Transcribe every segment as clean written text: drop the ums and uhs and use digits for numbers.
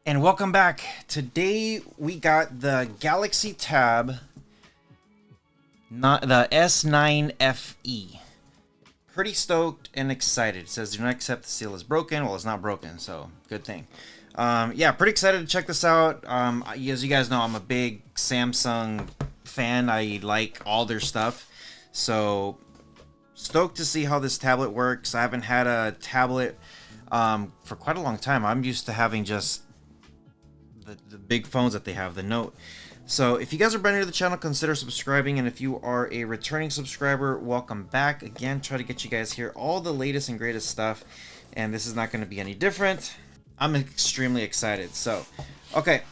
And welcome back. Today we got the Galaxy Tab, not the S9 FE. Pretty stoked and excited. It says do not accept the seal is broken. Well, it's not broken, so good thing. Yeah, pretty excited to check this out. As you guys know, I'm a big Samsung fan. I like all their stuff. So stoked to see how this tablet works. I haven't had a tablet for quite a long time. I'm used to having just the big phones that they have, the Note. So if you guys are brand new to the channel, consider subscribing, and if you are a returning subscriber, welcome back. Again, try to get you guys here all the latest and greatest stuff, and this is not going to be any different. I'm extremely excited. So okay,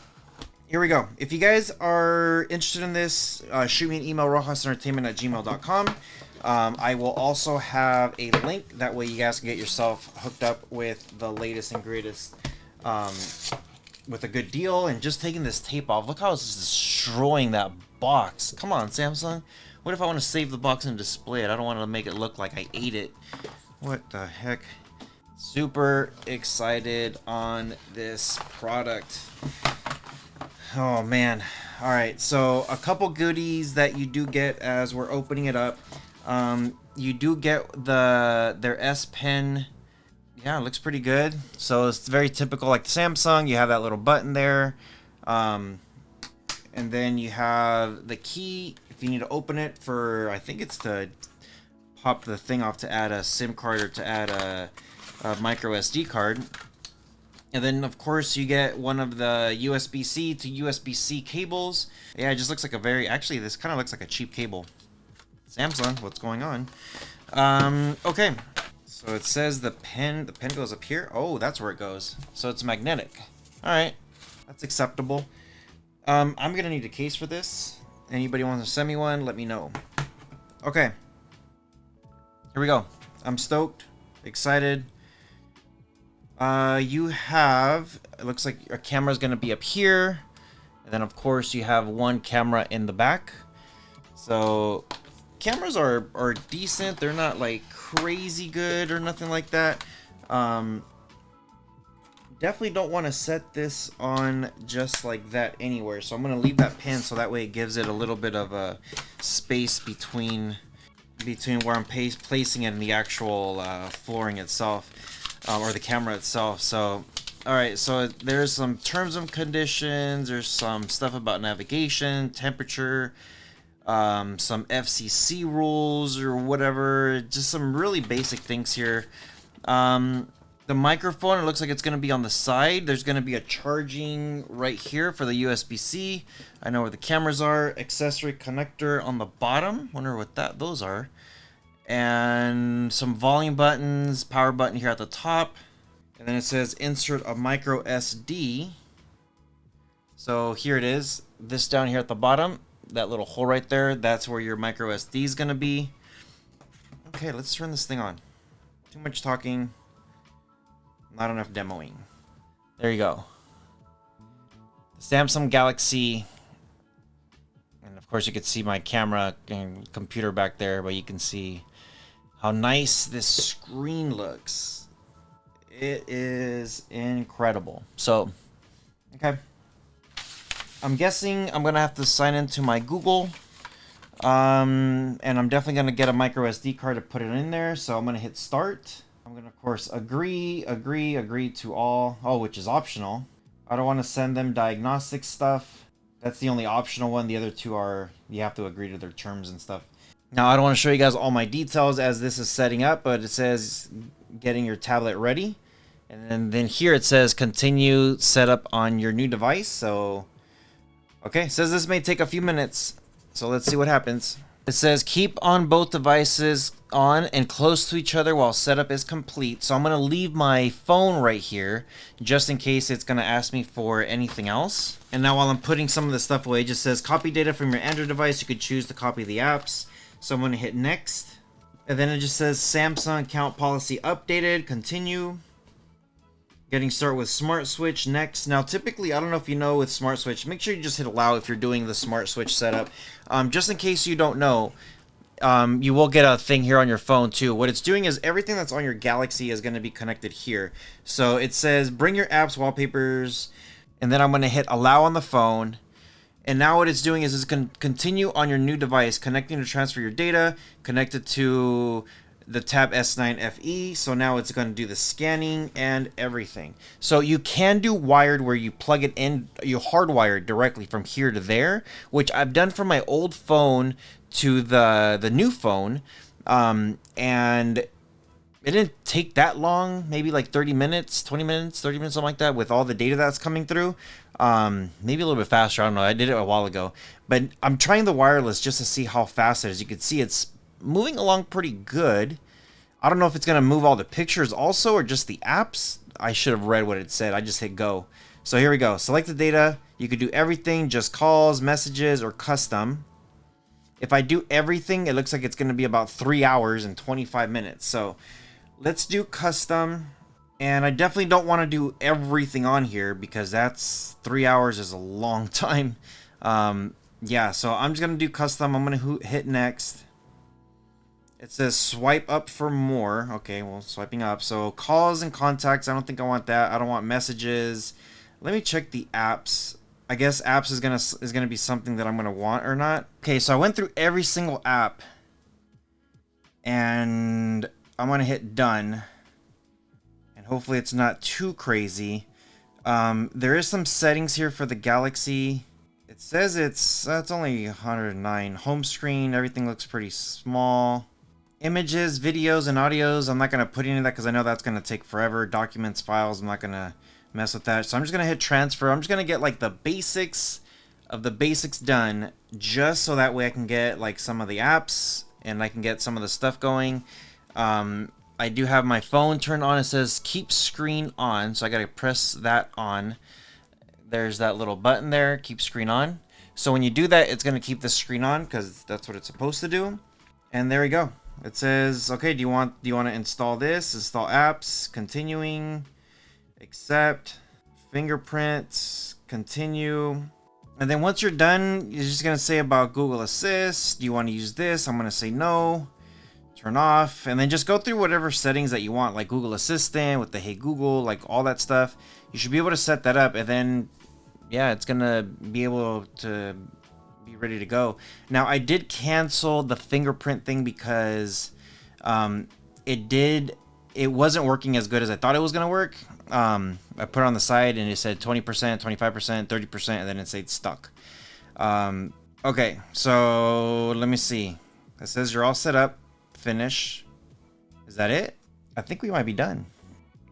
here we go. If you guys are interested in this, shoot me an email, rohasentertainment@gmail.com. I will also have a link, that way you guys can get yourself hooked up with the latest and greatest, with a good deal. And just taking this tape off, look how it's destroying that box. Come on, Samsung. What if I want to save the box and display it? I don't want to make it look like I ate it. What the heck? Super excited on this product. Oh man. Alright, so a couple goodies that you do get as we're opening it up. You do get their S Pen. Yeah, it looks pretty good. So it's very typical like the Samsung. You have that little button there. And then you have the key if you need to open it for, I think it's to pop the thing off to add a SIM card or to add a micro SD card. And then of course you get one of the USB-C to USB-C cables. Yeah, it just looks like a very, actually this kind of looks like a cheap cable. Samsung, what's going on? Okay. So it says the pen goes up here. Oh, that's where it goes. So it's magnetic. All right, that's acceptable. I'm gonna need a case for this. Anybody wants to send me one, let me know. Okay, here we go. I'm stoked, excited. You have, it looks like your camera's gonna be up here, and then of course you have one camera in the back. So cameras are decent. They're not like crazy good or nothing like that. Definitely don't want to set this on just like that anywhere, so I'm going to leave that pin so that way it gives it a little bit of a space between where I'm placing it and the actual flooring itself, or the camera itself. So alright, so there's some terms and conditions, there's some stuff about navigation, temperature, some FCC rules or whatever, just some really basic things here. The microphone, it looks like it's going to be on the side. There's going to be a charging right here for the USB-C. I know where the cameras are. Accessory connector on the bottom. Wonder what those are. And some volume buttons, power button here at the top. And then it says insert a micro SD. So here it is. This down here at the bottom. That little hole right there, that's where your micro SD is gonna be. Okay, let's turn this thing on. Too much talking, not enough demoing. There you go. The Samsung Galaxy, and of course you can see my camera and computer back there, but you can see how nice this screen looks. It is incredible. So, okay. I'm guessing I'm gonna have to sign into my Google, and I'm definitely gonna get a micro SD card to put it in there. So I'm gonna hit start. I'm gonna of course agree to all. Oh, which is optional. I don't want to send them diagnostic stuff. That's the only optional one. The other two are you have to agree to their terms and stuff. Now I don't want to show you guys all my details as this is setting up, but it says getting your tablet ready, and then here it says continue setup on your new device. So. Okay, it says this may take a few minutes, so let's see what happens. It says keep on both devices on and close to each other while setup is complete. So I'm going to leave my phone right here just in case it's going to ask me for anything else. And now while I'm putting some of the stuff away, it just says copy data from your Android device. You could choose to copy the apps. So I'm going to hit next. And then it just says Samsung account policy updated, continue. Getting started with Smart Switch next. Now, typically, I don't know if you know with Smart Switch, make sure you just hit allow if you're doing the Smart Switch setup. Just in case you don't know, you will get a thing here on your phone too. What it's doing is everything that's on your Galaxy is going to be connected here. So it says bring your apps, wallpapers, and then I'm going to hit allow on the phone. And now what it's doing is it's going to continue on your new device, connecting to transfer your data, connected to the Tab S9 FE. So now it's going to do the scanning and everything. So you can do wired where you plug it in, you hardwire it directly from here to there, which I've done from my old phone to the new phone. And it didn't take that long, maybe like 30 minutes, 20 minutes, 30 minutes, something like that, with all the data that's coming through. Maybe a little bit faster. I don't know. I did it a while ago, but I'm trying the wireless just to see how fast it is. You can see it's moving along pretty good. I don't know if it's going to move all the pictures also or just the apps. I should have read what it said. I just hit go. So here we go. Select the data. You could do everything, just calls, messages, or custom. If I do everything, it looks like it's going to be about 3 hours and 25 minutes. So let's do custom. And I definitely don't want to do everything on here because that's 3 hours is a long time. Yeah, so I'm just going to do custom. I'm going to hit next. It says swipe up for more. Okay, well, swiping up. So calls and contacts, I don't think I want that. I don't want messages. Let me check the apps. I guess apps is gonna be something that I'm gonna want or not. Okay, so I went through every single app and I'm gonna hit done. And hopefully it's not too crazy. There is some settings here for the Galaxy. It says that's only 109. Home screen, everything looks pretty small. Images, videos, and audios, I'm not going to put any of that because I know that's going to take forever. Documents, files, I'm not going to mess with that. So I'm just going to hit transfer. I'm just going to get like the basics of the basics done just so that way I can get like some of the apps and I can get some of the stuff going. I do have my phone turned on. It says keep screen on, so I got to press that on. There's that little button there, keep screen on. So when you do that, it's going to keep the screen on because that's what it's supposed to do. And there we go. It says, okay, do you want to install this? Install apps, continuing, accept, fingerprints, continue. And then once you're done, you're just going to say about Google Assist. Do you want to use this? I'm going to say no. Turn off. And then just go through whatever settings that you want, like Google Assistant with the Hey Google, like all that stuff. You should be able to set that up. And then, yeah, it's going to be able to be ready to go. Now I did cancel the fingerprint thing because it wasn't working as good as I thought it was gonna work. I put it on the side and it said 20%, 25%, 30%, and then it said stuck. Okay, so let me see. It says you're all set up. Finish. Is that it? I think we might be done.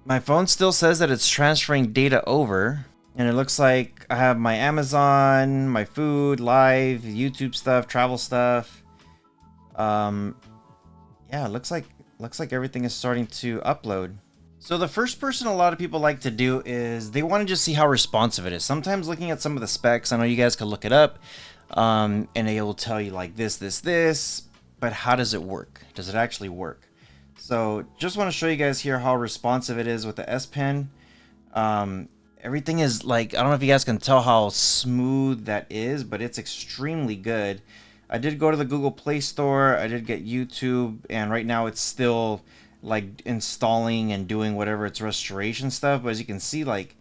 My phone still says that it's transferring data over. And it looks like I have my Amazon, my food, live, YouTube stuff, travel stuff. Yeah, it looks like everything is starting to upload. So the first person a lot of people like to do is they want to just see how responsive it is. Sometimes looking at some of the specs, I know you guys can look it up, and it will tell you like this, but how does it work? Does it actually work? So just want to show you guys here how responsive it is with the S Pen. Everything is like, I don't know if you guys can tell how smooth that is, but it's extremely good. I did go to the Google Play Store, I did get YouTube, and right now it's still like installing and doing whatever its restoration stuff. But as you can see, like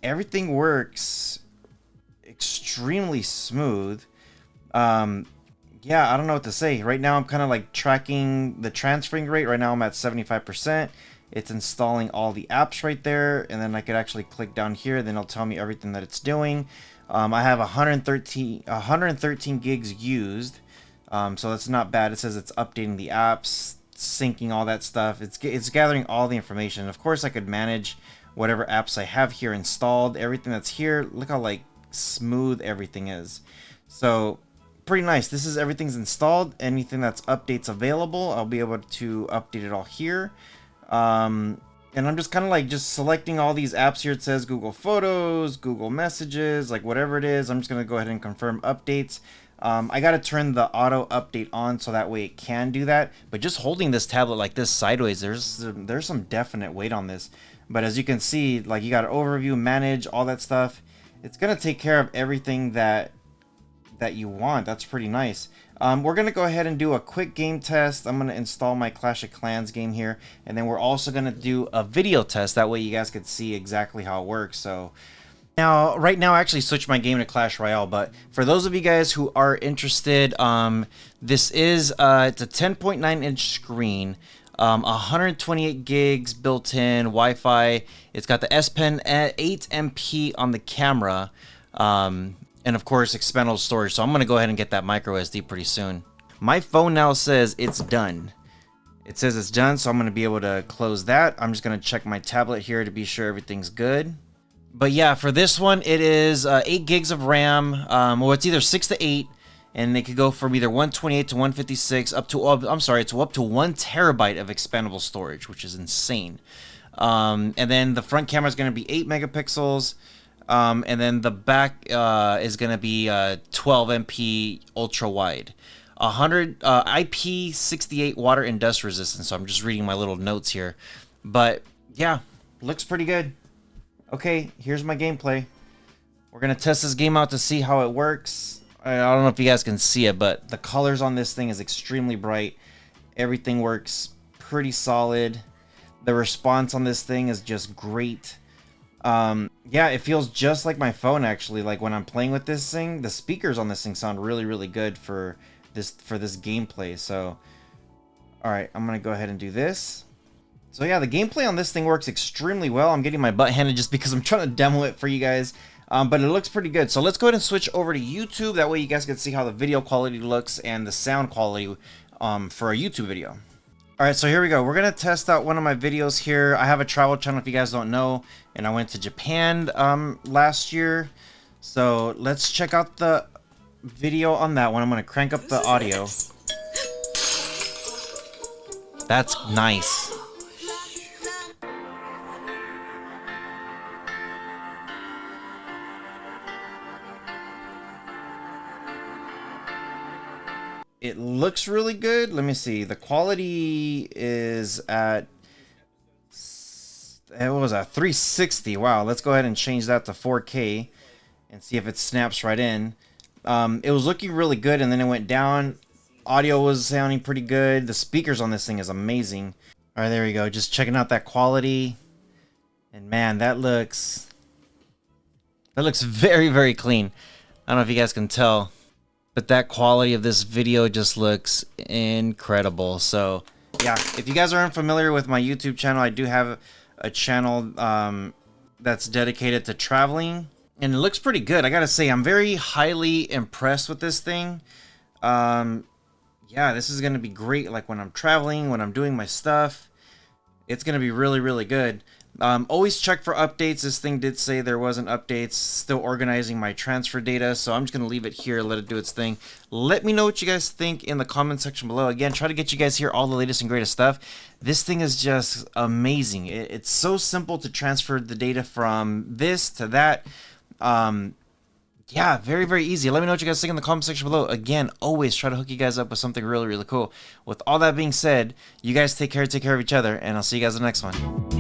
everything works extremely smooth. Yeah, I don't know what to say. Right now I'm kind of like tracking the transferring rate. Right now I'm at 75%. It's installing all the apps right there, and then I could actually click down here, then it'll tell me everything that it's doing. I have 113 gigs used, so that's not bad. It says it's updating the apps, syncing all that stuff. It's gathering all the information. Of course, I could manage whatever apps I have here installed. Everything that's here, look how like smooth everything is. So pretty nice. This is everything's installed. Anything that's updates available, I'll be able to update it all here. And I'm just kind of like just selecting all these apps here. It says Google Photos, Google Messages, like whatever it is. I'm just going to go ahead and confirm updates. I got to turn the auto update on so that way it can do that. But just holding this tablet like this sideways, there's some definite weight on this. But as you can see, like you got an overview, manage, all that stuff. It's going to take care of everything that you want. That's pretty nice. We're going to go ahead and do a quick game test. I'm going to install my Clash of Clans game here. And then we're also going to do a video test. That way you guys could see exactly how it works. So Now, right now, I actually switched my game to Clash Royale, but for those of you guys who are interested, this is it's a 10.9-inch screen, 128 gigs built-in Wi-Fi. It's got the S Pen 8MP on the camera, and of course, expandable storage. So I'm gonna go ahead and get that micro SD pretty soon. My phone now says it's done. It says it's done, so I'm gonna be able to close that. I'm just gonna check my tablet here to be sure everything's good. But yeah, for this one, it is 8 gigs of RAM. Well, it's either 6 to 8, and they could go from either 128 to 156 up to, I'm sorry, it's up to 1 terabyte of expandable storage, which is insane. And then the front camera is going to be 8 megapixels, and then the back is going to be 12 MP ultra wide. 100 IP68 water and dust resistance. So I'm just reading my little notes here, but yeah, looks pretty good. Okay, here's my gameplay. We're gonna test this game out to see how it works. I don't know if you guys can see it, but the colors on this thing is extremely bright. Everything works pretty solid. The response on this thing is just great. Yeah, it feels just like my phone actually. Like when I'm playing with this thing, the speakers on this thing sound really, really good for this gameplay. So, all right, I'm gonna go ahead and do this. So yeah, the gameplay on this thing works extremely well. I'm getting my butt handed just because I'm trying to demo it for you guys. But it looks pretty good. So let's go ahead and switch over to YouTube. That way you guys can see how the video quality looks and the sound quality for a YouTube video. Alright, so here we go. We're going to test out one of my videos here. I have a travel channel if you guys don't know. And I went to Japan last year. So let's check out the video on that one. I'm going to crank up the audio. That's nice. It looks really good. Let me see. The quality is at, it was at 360. Wow. Let's go ahead and change that to 4K and see if it snaps right in. It was looking really good, and then it went down. Audio was sounding pretty good. The speakers on this thing is amazing. All right, there we go. Just checking out that quality. And man, that looks very, very clean. I don't know if you guys can tell, but that quality of this video just looks incredible. So yeah, if you guys are unfamiliar with my YouTube channel, I do have a channel that's dedicated to traveling, and it looks pretty good. I gotta say, I'm very highly impressed with this thing. Yeah, this is gonna be great. Like when I'm traveling, when I'm doing my stuff, it's gonna be really, really good. Always check for updates. This thing did say there wasn't updates. Still organizing my transfer data, so I'm just gonna leave it here, let it do its thing. Let me know what you guys think in the comment section below. Again, try to get you guys here all the latest and greatest stuff. This thing is just amazing. It's so simple to transfer the data from this to that. Yeah, very, very easy. Let me know what you guys think in the comment section below. Again, always try to hook you guys up with something really, really cool. With all that being said, you guys take care of each other, and I'll see you guys in the next one.